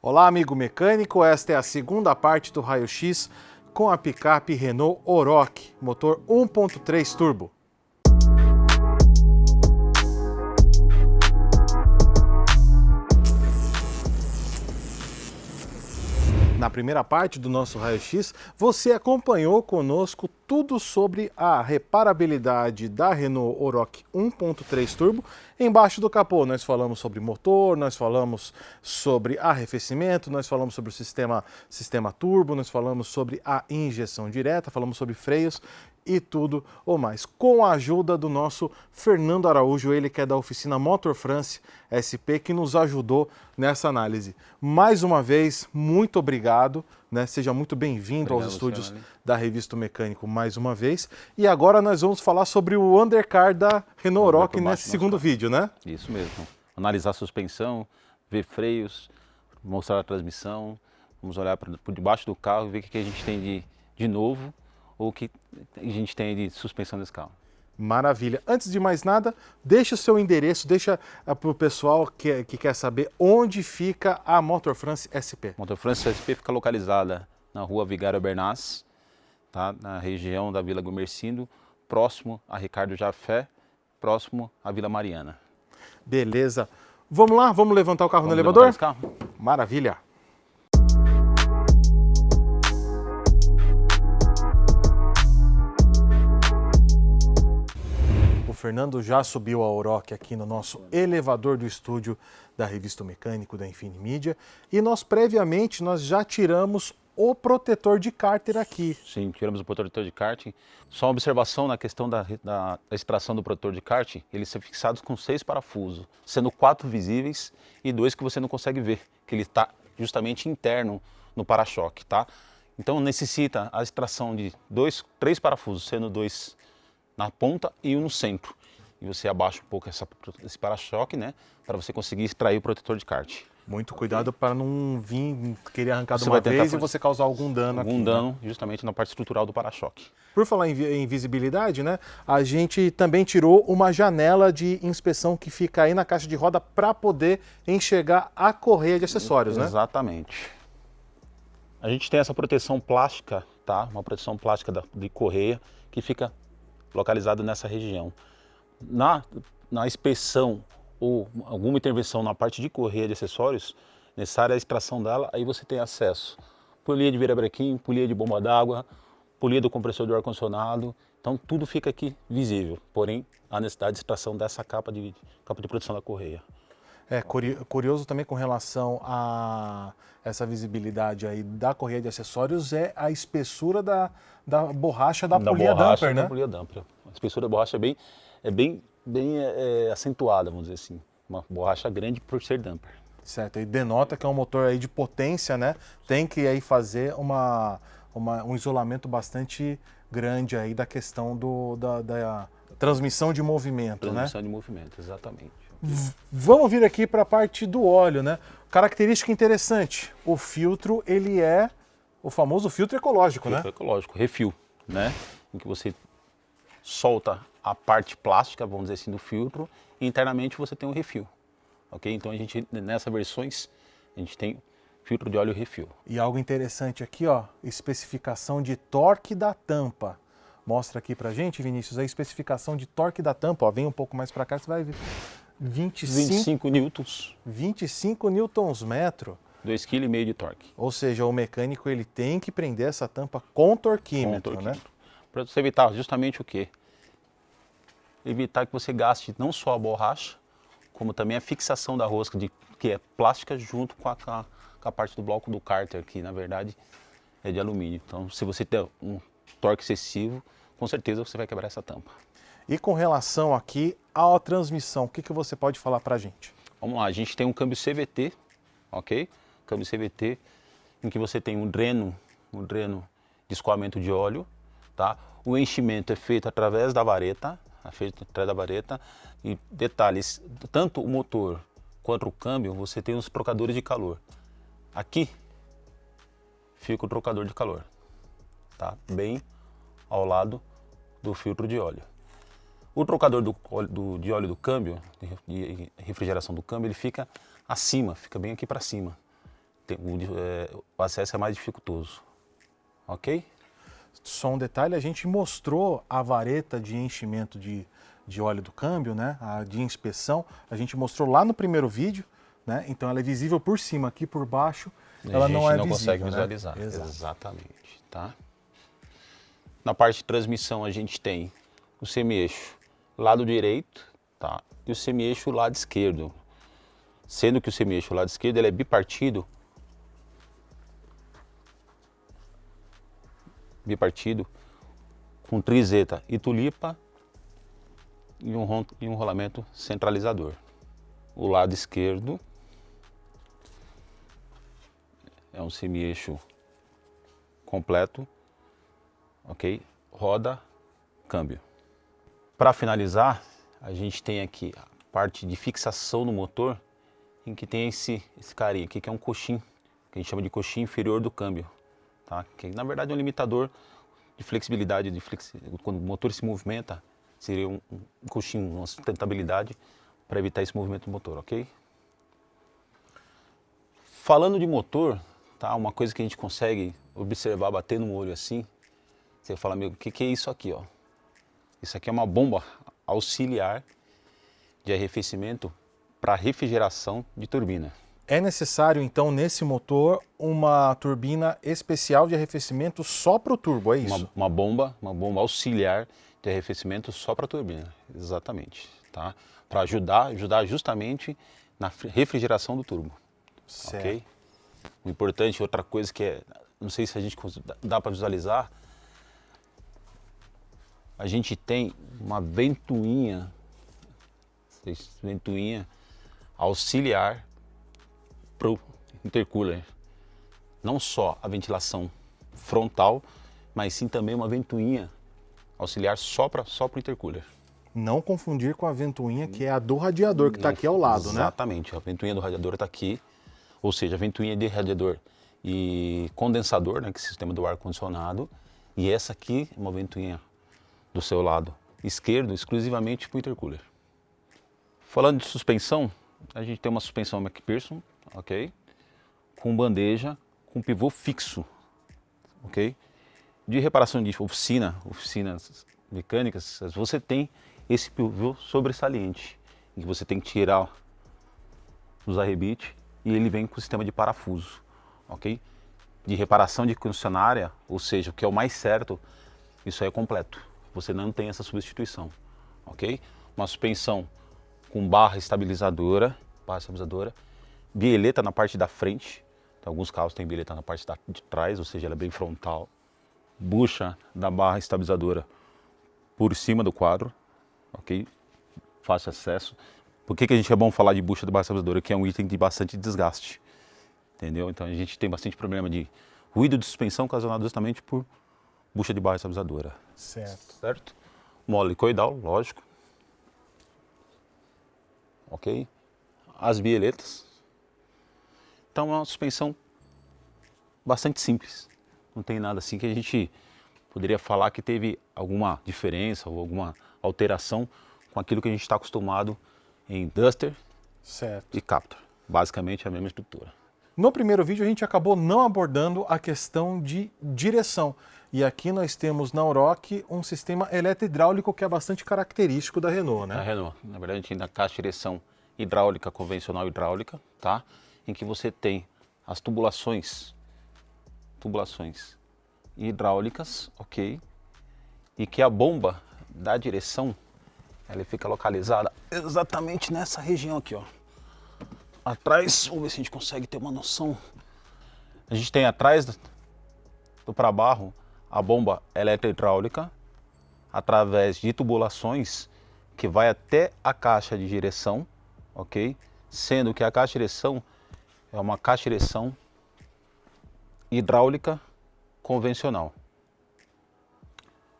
Olá, amigo mecânico, esta é a segunda parte do raio-x com a picape Renault Oroch, motor 1.3 turbo. Na primeira parte do nosso raio-x, você acompanhou conosco tudo sobre a reparabilidade da Renault Oroch 1.3 turbo. Embaixo do capô nós falamos sobre motor, nós falamos sobre arrefecimento, nós falamos sobre o sistema turbo, nós falamos sobre a injeção direta, falamos sobre freios e tudo ou mais. Com a ajuda do nosso Fernando Araújo, ele que é da oficina Motor France SP, que nos ajudou nessa análise. Mais uma vez, muito obrigado, né? Seja muito bem-vindo aos estúdios da Revista Mecânico mais uma vez. E agora nós vamos falar sobre o undercar da Renault Oroch nesse segundo vídeo, né? Isso mesmo. Analisar a suspensão, ver freios, mostrar a transmissão, vamos olhar por debaixo do carro e ver o que a gente tem de novo ou o que a gente tem de suspensão desse carro. Maravilha. Antes de mais nada, deixa o seu endereço, deixa para o pessoal que quer saber onde fica a Motor France SP. Motor France SP fica localizada na rua Vigário Bernaz, tá? Na região da Vila Gumercindo, próximo a Ricardo Jafé, próximo à Vila Mariana. Beleza. Vamos lá? Vamos levantar o carro no elevador? Esse carro? Maravilha. O Fernando já subiu a Oroch aqui no nosso elevador do estúdio da Revista Mecânico da Infinimídia e previamente nós já tiramos o protetor de cárter aqui. Sim, tiramos o protetor de cárter. Só uma observação na questão da extração do protetor de cárter, eles são fixados com 6 parafusos, sendo 4 visíveis e 2 que você não consegue ver, que ele está justamente interno no para-choque, tá? Então necessita a extração de 3 parafusos, sendo 2 na ponta e 1 no centro. E você abaixa um pouco esse para-choque, né, para você conseguir extrair o protetor de cárter. Muito cuidado para não vir querer arrancar de uma vez e você causar algum dano aqui. Algum dano, justamente na parte estrutural do para-choque. Por falar em visibilidade, né, a gente também tirou uma janela de inspeção que fica aí na caixa de roda para poder enxergar a correia de acessórios, né? Exatamente. A gente tem essa proteção plástica, tá? Uma proteção plástica de correia que fica localizada nessa região. Na inspeção ou alguma intervenção na parte de correia de acessórios, necessária a extração dela, aí você tem acesso. Polia de virabrequim, polia de bomba d'água, polia do compressor do ar-condicionado, então tudo fica aqui visível, porém a necessidade de extração dessa capa de proteção da correia. É curioso também com relação a essa visibilidade aí da correia de acessórios é a espessura da borracha da polia damper, né? Da polia damper. A espessura da borracha é bem acentuada, vamos dizer assim. Uma borracha grande por ser damper. Certo, e denota que é um motor aí de potência, né? Tem que aí fazer um isolamento bastante grande aí da questão da transmissão de movimento, né? Transmissão de movimento, exatamente. Vamos vir aqui para a parte do óleo, né? Característica interessante, o filtro, ele é o famoso filtro ecológico, né? Filtro ecológico, refil, né? Em que você solta a parte plástica, vamos dizer assim, do filtro e internamente você tem um refil, ok? Então a gente, nessas versões, a gente tem filtro de óleo refil. E algo interessante aqui, ó, especificação de torque da tampa. Mostra aqui pra gente, Vinícius, a especificação de torque da tampa, ó, vem um pouco mais para cá, você vai ver. 25 newtons. 25 newtons-metro. 2,5 kg de torque. Ou seja, o mecânico ele tem que prender essa tampa com torquímetro, né? Para você evitar justamente o quê? Evitar que você gaste não só a borracha, como também a fixação da rosca, que é plástica, junto com a parte do bloco do cárter, que na verdade é de alumínio. Então, se você der um torque excessivo, com certeza você vai quebrar essa tampa. E com relação aqui à transmissão, o que você pode falar para a gente? Vamos lá, a gente tem um câmbio CVT, ok? Câmbio CVT, em que você tem um dreno de escoamento de óleo, tá? O enchimento é feito através da vareta, e detalhes, tanto o motor quanto o câmbio, você tem os trocadores de calor. Aqui fica o trocador de calor, tá? Bem ao lado do filtro de óleo. O trocador de óleo do câmbio, de refrigeração do câmbio, ele fica acima, fica bem aqui para cima. o acesso é mais dificultoso, ok? Só um detalhe, a gente mostrou a vareta de enchimento de óleo do câmbio, né? A de inspeção, a gente mostrou lá no primeiro vídeo, né? Então ela é visível por cima, aqui por baixo ela não é visível. A gente não consegue né? visualizar, exatamente, tá? Na parte de transmissão a gente tem o semi-eixo lado direito, tá? E o semi-eixo lado esquerdo, sendo que o semi-eixo lado esquerdo ele é bipartido com trizeta e tulipa e um rolamento centralizador. O lado esquerdo é um semi-eixo completo, ok? Roda, câmbio. Para finalizar, a gente tem aqui a parte de fixação no motor, em que tem esse carinha aqui, que é um coxim, que a gente chama de coxim inferior do câmbio, tá? Que na verdade é um limitador de flexibilidade, quando o motor se movimenta, seria um coxim, uma sustentabilidade para evitar esse movimento do motor, ok? Falando de motor, tá? Uma coisa que a gente consegue observar, bater no olho assim, você fala, amigo, o que é isso aqui, ó? Isso aqui é uma bomba auxiliar de arrefecimento para refrigeração de turbina. É necessário, então, nesse motor, uma turbina especial de arrefecimento só para o turbo, é isso? Uma bomba auxiliar de arrefecimento só para a turbina, exatamente, tá? Para ajudar justamente na refrigeração do turbo, certo. Ok? O importante, outra coisa que é, não sei se a gente dá para visualizar, a gente tem uma ventoinha auxiliar para o intercooler. Não só a ventilação frontal, mas sim também uma ventoinha auxiliar só para o intercooler. Não confundir com a ventoinha que é a do radiador, que está aqui ao lado, exatamente, né? Exatamente, a ventoinha do radiador está aqui, ou seja, a ventoinha de radiador e condensador, né, que é o sistema do ar-condicionado, e essa aqui é uma ventoinha do seu lado esquerdo, exclusivamente para o intercooler. Falando de suspensão, a gente tem uma suspensão McPherson, ok? Com bandeja, com pivô fixo, ok? De reparação de oficinas mecânicas, você tem esse pivô sobressalente, em que você tem que tirar os arrebites e ele vem com o sistema de parafuso, ok? De reparação de concessionária, ou seja, o que é o mais certo, isso aí é completo. Você não tem essa substituição, ok? Uma suspensão com barra estabilizadora, bieleta na parte da frente, então, alguns carros têm bieleta na parte de trás, ou seja, ela é bem frontal. Bucha da barra estabilizadora por cima do quadro, ok? Fácil acesso. Por que a gente é bom falar de bucha da barra estabilizadora? Que é um item de bastante desgaste, entendeu? Então a gente tem bastante problema de ruído de suspensão ocasionado justamente por bucha de barra estabilizadora. Certo? Mola helicoidal, lógico. Ok? As bieletas. Então é uma suspensão bastante simples. Não tem nada assim que a gente poderia falar que teve alguma diferença ou alguma alteração com aquilo que a gente está acostumado em Duster e Captur. Basicamente a mesma estrutura. No primeiro vídeo a gente acabou não abordando a questão de direção. E aqui nós temos na Oroch um sistema eletrohidráulico que é bastante característico da Renault, né? Da Renault. Na verdade a gente tem a caixa de direção hidráulica, convencional hidráulica, tá? Em que você tem as tubulações hidráulicas, ok? E que a bomba da direção, ela fica localizada exatamente nessa região aqui, ó. Atrás, vamos ver se a gente consegue ter uma noção. A gente tem atrás do para-barro a bomba eletrohidráulica através de tubulações que vai até a caixa de direção, ok? Sendo que a caixa de direção é uma caixa de direção hidráulica convencional.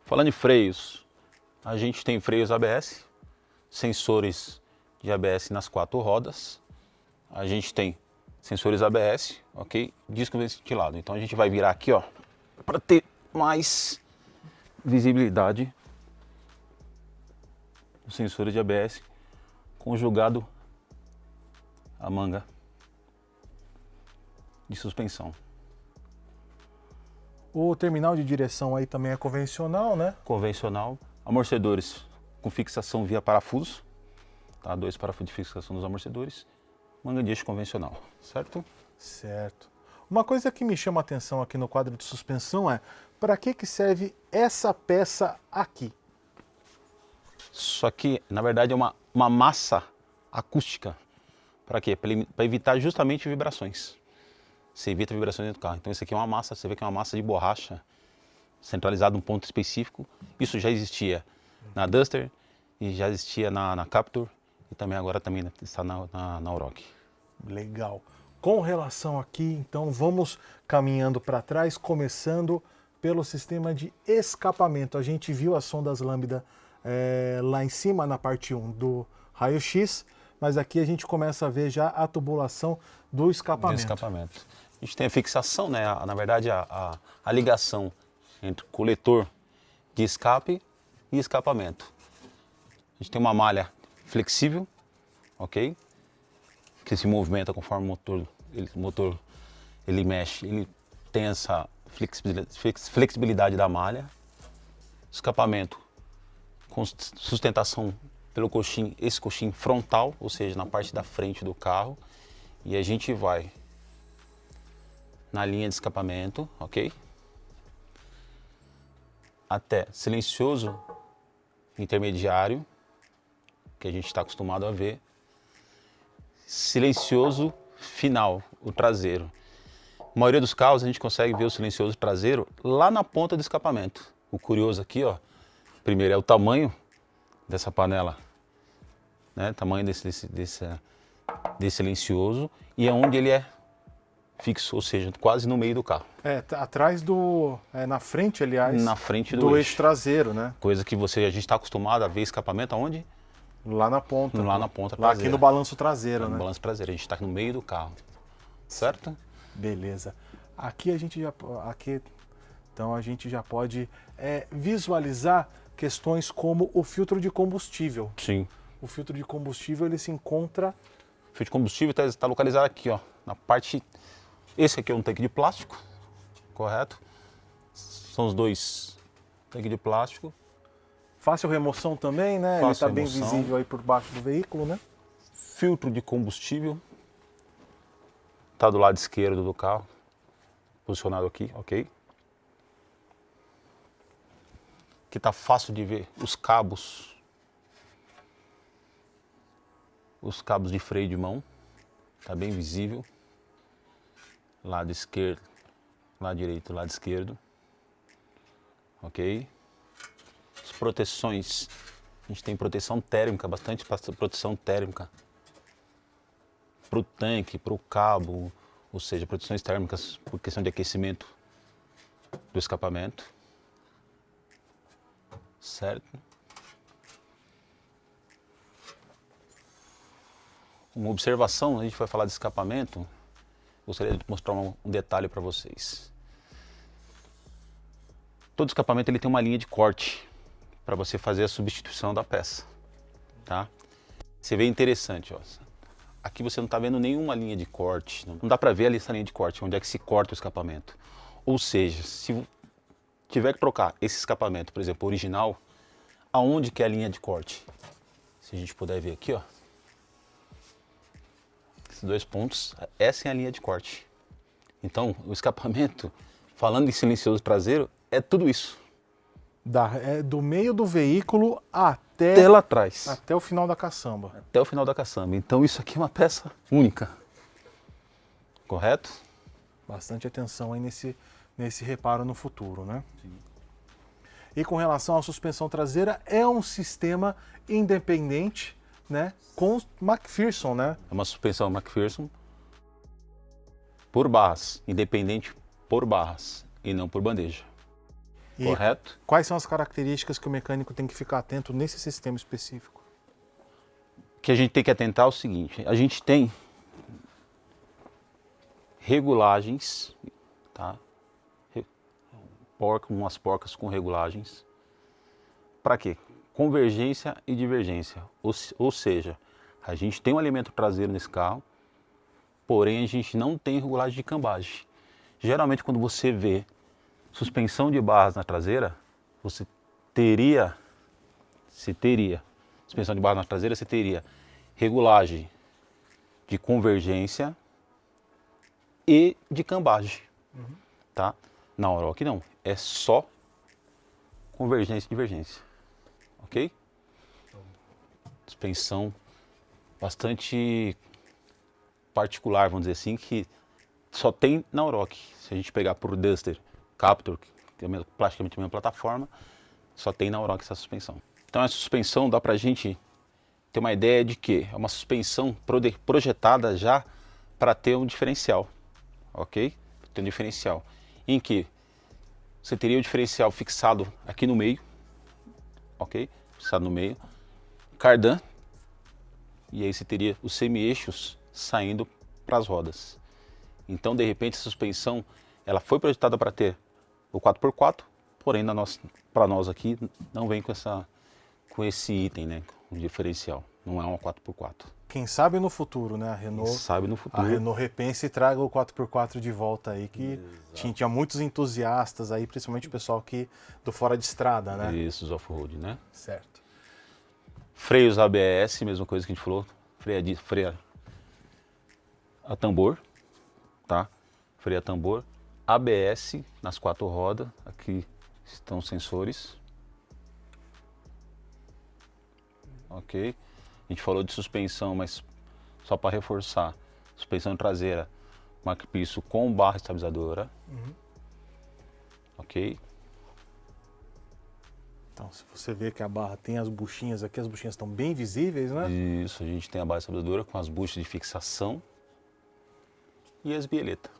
Falando de freios, a gente tem freios ABS, sensores de ABS nas 4 rodas. A gente tem sensores ABS, ok? Disco ventilado. Então a gente vai virar aqui, ó, para ter mais visibilidade. Os sensores de ABS conjugado à manga de suspensão. O terminal de direção aí também é convencional, né? Convencional, amortecedores com fixação via parafuso, tá? 2 parafusos de fixação dos amortecedores, manga de eixo convencional, certo? Certo. Uma coisa que me chama a atenção aqui no quadro de suspensão é para que serve essa peça aqui? Só que, na verdade, é uma massa acústica. Para quê? Para evitar justamente vibrações. Você evita vibrações dentro do carro. Então isso aqui é uma massa, você vê que é uma massa de borracha centralizada num ponto específico. Isso já existia na Duster e já existia na Captur e também agora também está na Oroch. Legal. Com relação aqui, então vamos caminhando para trás, começando pelo sistema de escapamento. A gente viu as sondas lambda lá em cima na parte 1 do raio-x, mas aqui a gente começa a ver já a tubulação do escapamento. A gente tem a fixação, né? Na verdade, a ligação entre coletor de escape e escapamento. A gente tem uma malha flexível, ok? Que se movimenta conforme o motor ele mexe, ele tem essa flexibilidade da malha. Escapamento com sustentação pelo coxim, esse coxim frontal, ou seja, na parte da frente do carro. E a gente vai na linha de escapamento, ok? Até silencioso intermediário, que a gente está acostumado a ver. Silencioso final, o traseiro. Na maioria dos carros a gente consegue ver o silencioso traseiro lá na ponta do escapamento. O curioso aqui, ó, primeiro é o tamanho dessa panela, né? Tamanho desse silencioso e é onde ele é fixo, ou seja, quase no meio do carro. Atrás na frente, aliás, na frente do eixo traseiro, né? Coisa que a gente está acostumado a ver escapamento aonde? Lá na ponta. Lá na ponta traseira. Lá aqui no balanço traseiro, né? No balanço traseiro, a gente está no meio do carro, certo? Beleza. Aqui então a gente já pode visualizar questões como o filtro de combustível. Sim. O filtro de combustível ele se encontra... O filtro de combustível está localizado aqui, ó, na parte... Esse aqui é um tanque de plástico, correto? São os 2 tanques de plástico. Fácil remoção também, né? Ele está bem visível aí por baixo do veículo, né? Filtro de combustível. Está do lado esquerdo do carro, posicionado aqui, ok? Aqui está fácil de ver os cabos de freio de mão, está bem visível. Lado esquerdo, lado direito, lado esquerdo, ok? As proteções, a gente tem proteção térmica, bastante proteção térmica para o tanque, para o cabo, ou seja, proteções térmicas por questão de aquecimento do escapamento, certo? Uma observação, a gente vai falar de escapamento, gostaria de mostrar um detalhe para vocês. Todo escapamento ele tem uma linha de corte para você fazer a substituição da peça, tá? Você vê interessante, ó. Aqui você não está vendo nenhuma linha de corte, não dá para ver ali essa linha de corte, onde é que se corta o escapamento. Ou seja, se tiver que trocar esse escapamento, por exemplo, original, aonde que é a linha de corte? Se a gente puder ver aqui, ó. Esses 2 pontos, essa é a linha de corte. Então, o escapamento, falando em silencioso traseiro, é tudo isso. Do meio do veículo até lá atrás. Até o final da caçamba. Até o final da caçamba. Então, isso aqui é uma peça única. Correto? Bastante atenção aí nesse reparo no futuro, né? Sim. E com relação à suspensão traseira, é um sistema independente, né, com McPherson, né? É uma suspensão McPherson por barras, independente por barras e não por bandeja. E correto? Quais são as características que o mecânico tem que ficar atento nesse sistema específico? O que a gente tem que atentar é o seguinte, a gente tem regulagens, tá? Umas porcas com regulagens. Para quê? Convergência e divergência, ou seja, a gente tem um elemento traseiro nesse carro porém a gente não tem regulagem de cambagem. Geralmente quando você vê suspensão de barras na traseira, você teria suspensão de barras na traseira, você teria regulagem de convergência e de cambagem, tá? Na Oroch não, é só convergência e divergência, ok? Suspensão bastante particular, vamos dizer assim, que só tem na Oroch. Se a gente pegar por Duster, Captur, que é praticamente a mesma plataforma, só tem na Oroch essa suspensão. Então essa suspensão dá pra gente ter uma ideia de que é uma suspensão projetada já para ter um diferencial, ok? Ter um diferencial em que você teria o diferencial fixado aqui no meio, ok? Fixado no meio, cardan, e aí você teria os semi-eixos saindo para as rodas. Então, de repente, a suspensão ela foi projetada para ter o 4x4, porém para nós aqui não vem com esse item, né? O diferencial. Não é uma 4x4. Quem sabe no futuro, né? A Renault, Quem sabe no futuro. A Renault repense e traga o 4x4 de volta aí, que tinha muitos entusiastas aí, principalmente o pessoal aqui do fora de estrada, né? Isso, os off-road, né? Certo. Freios ABS, mesma coisa que a gente falou, freia a tambor, tá? Freia a tambor, ABS nas 4 rodas, aqui estão os sensores, ok? A gente falou de suspensão, mas só para reforçar, suspensão traseira, marca-piso com barra estabilizadora, ok? Então, se você vê que a barra tem as buchinhas aqui, as buchinhas estão bem visíveis, né? Isso, a gente tem a barra estabilizadora com as buchas de fixação e as bieletas.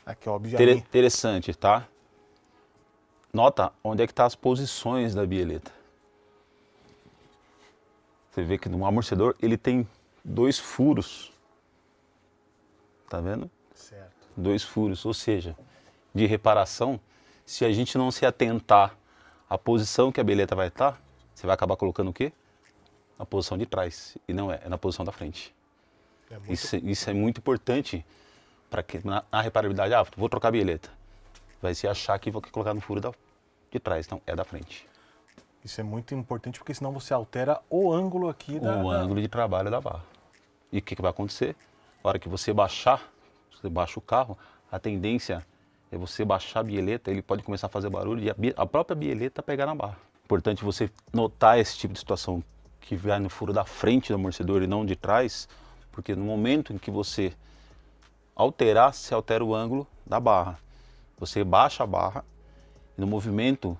Aqui, obviamente. Interessante, tá? Nota onde é que tá as posições da bieleta. Você vê que no amortecedor ele tem 2 furos. Tá vendo? Certo. 2 furos, ou seja, de reparação, se a gente não se atentar à posição que a bieleta vai estar, você vai acabar colocando o quê? Na posição de trás. E não é na posição da frente. Isso é muito importante para que na reparabilidade, vou trocar a bieleta. Vai se achar que vou colocar no furo de trás, então é da frente. Isso é muito importante porque senão você altera o ângulo aqui ângulo de trabalho da barra. E o que vai acontecer? Na hora que você baixa o carro, a tendência é você baixar a bieleta, ele pode começar a fazer barulho e a própria bieleta pegar na barra. Importante você notar esse tipo de situação que vai no furo da frente do amortecedor e não de trás, porque no momento em que você alterar, se altera o ângulo da barra. Você baixa a barra e no movimento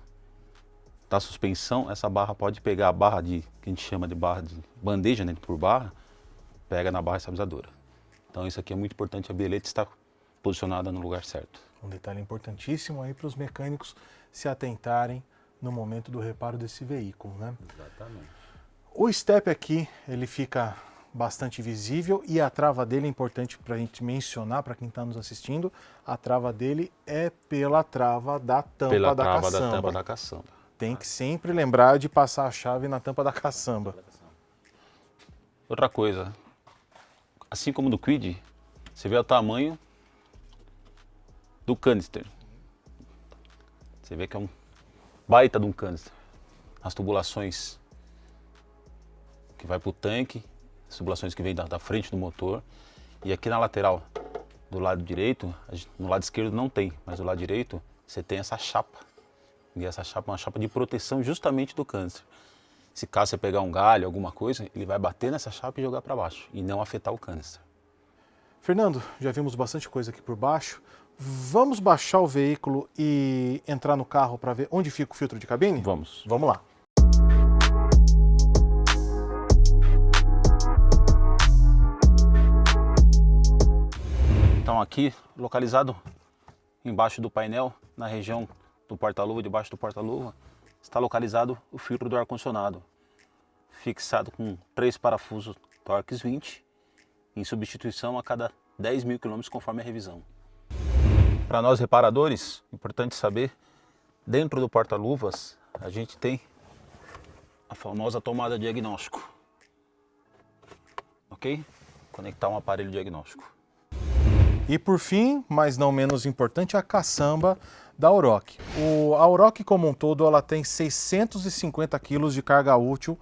da suspensão, essa barra pode pegar a barra que a gente chama de barra de bandeja, né, por barra, pega na barra estabilizadora. Então isso aqui é muito importante, a bieleta está posicionada no lugar certo. Um detalhe importantíssimo aí para os mecânicos se atentarem no momento do reparo desse veículo, né? Exatamente. O step aqui, ele fica bastante visível e a trava dele é importante para a gente mencionar, para quem está nos assistindo, a trava dele é pela trava da tampa da caçamba. Da tampa da caçamba. Tem que sempre lembrar de passar a chave na tampa da caçamba. Outra coisa, assim como no Kwid, você vê o tamanho do canister. Você vê que é um baita de um canister. As tubulações que vai para o tanque, as tubulações que vêm da frente do motor. E aqui na lateral, do lado direito, no lado esquerdo não tem, mas do lado direito você tem essa chapa. E essa chapa é uma chapa de proteção justamente do canister. Se caso você pegar um galho, alguma coisa, ele vai bater nessa chapa e jogar para baixo, e não afetar o canister. Fernando, já vimos bastante coisa aqui por baixo. Vamos baixar o veículo e entrar no carro para ver onde fica o filtro de cabine? Vamos. Vamos lá. Então aqui, localizado embaixo do painel, na região do porta-luva, debaixo do porta-luva, está localizado o filtro do ar-condicionado, fixado com 3 parafusos Torx 20, em substituição a cada 10.000 km conforme a revisão. Para nós reparadores, importante saber, dentro do porta-luvas a gente tem a famosa tomada de diagnóstico, ok? conectar um aparelho diagnóstico. E por fim, mas não menos importante, a caçamba da Oroch. A Oroch como um todo, ela tem 650 kg de carga útil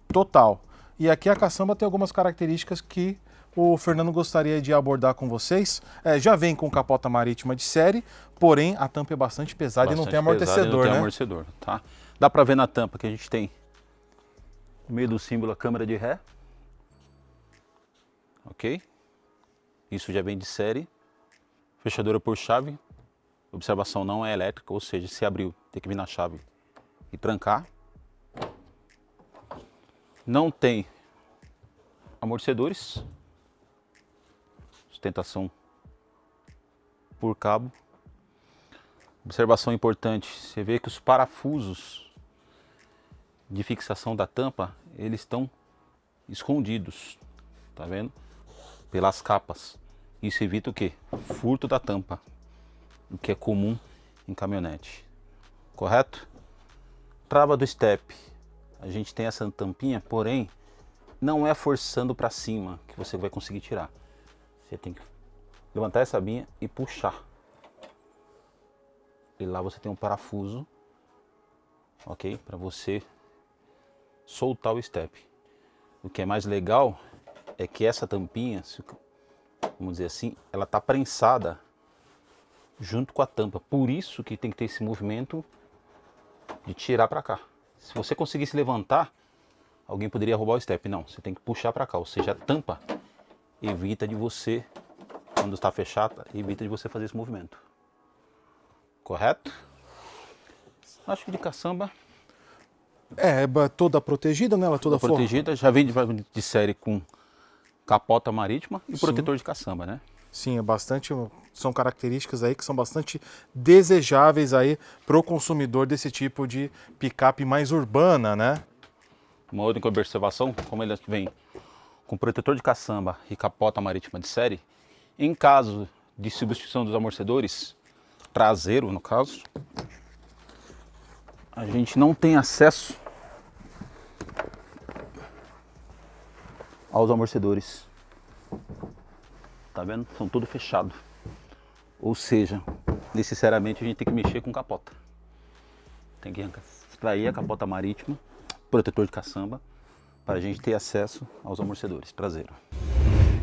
total. E aqui a caçamba tem algumas características que o Fernando gostaria de abordar com vocês. Já vem com capota marítima de série, porém a tampa é bastante pesada e não tem amortecedor, né? Amortecedor, tá? Dá para ver na tampa que a gente tem no meio do símbolo a câmera de ré. Ok? Isso já vem de série. Fechadura por chave. Observação, não é elétrica, ou seja, se abriu, tem que vir na chave e trancar. Não tem amortecedores. Sustentação por cabo. Observação importante, você vê que os parafusos de fixação da tampa, eles estão escondidos, tá vendo? Pelas capas. Isso evita o quê? Furto da tampa, o que é comum em caminhonete, correto? Trava do step, a gente tem essa tampinha, porém não é forçando para cima que você vai conseguir tirar. Você tem que levantar essa binha e puxar. E lá você tem um parafuso, ok? Para você soltar o step. O que é mais legal é que essa tampinha, vamos dizer assim, ela tá prensada junto com a tampa. Por isso que tem que ter esse movimento de tirar para cá. Se você conseguisse levantar, alguém poderia roubar o step. Não, você tem que puxar para cá. Ou seja, a tampa evita de você, quando está fechada, evita de você fazer esse movimento. Correto? Acho que de caçamba... É toda protegida, né? Ela toda protegida. Já vem de série com capota marítima e protetor de caçamba, né? Sim, são características aí que são bastante desejáveis aí para o consumidor desse tipo de picape mais urbana, né? Uma outra observação, como ele vem com protetor de caçamba e capota marítima de série, em caso de substituição dos amortecedores, traseiro no caso, a gente não tem acesso aos amortecedores. Tá vendo? São tudo fechado. Ou seja, necessariamente a gente tem que mexer com capota. Tem que extrair a capota marítima, protetor de caçamba, para a gente ter acesso aos amortecedores traseiro.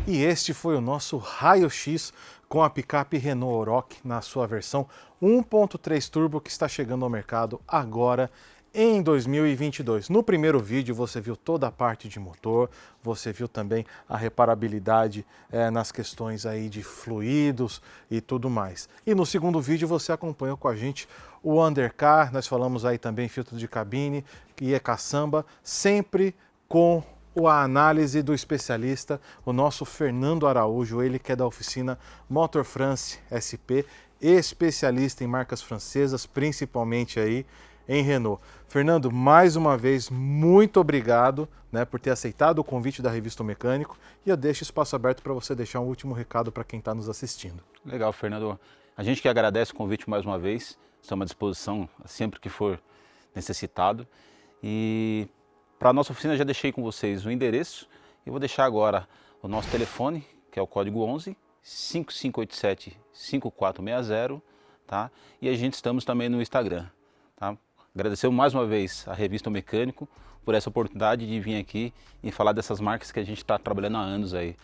E este foi o nosso raio-x com a picape Renault Oroch na sua versão 1.3 turbo que está chegando ao mercado agora em 2022. No primeiro vídeo você viu toda a parte de motor, você viu também a reparabilidade nas questões aí de fluidos e tudo mais. E no segundo vídeo você acompanhou com a gente o undercar, nós falamos aí também filtro de cabine e caçamba, sempre com a análise do especialista, o nosso Fernando Araújo, ele que é da oficina Motor France SP, especialista em marcas francesas, principalmente aí em Renault. Fernando, mais uma vez, muito obrigado, né, por ter aceitado o convite da Revista O Mecânico, e eu deixo espaço aberto para você deixar um último recado para quem está nos assistindo. Legal, Fernando. A gente que agradece o convite mais uma vez, estamos à disposição sempre que for necessitado. E para a nossa oficina já deixei com vocês o endereço e vou deixar agora o nosso telefone, que é o código 11 5587 5460, tá? E a gente estamos também no Instagram, tá? Agradecer mais uma vez a Revista O Mecânico por essa oportunidade de vir aqui e falar dessas marcas que a gente está trabalhando há anos aí.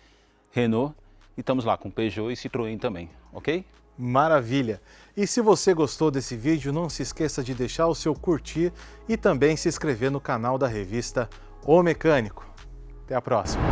Renault, e estamos lá com Peugeot e Citroën também, ok? Maravilha! E se você gostou desse vídeo, não se esqueça de deixar o seu curtir e também se inscrever no canal da Revista O Mecânico. Até a próxima!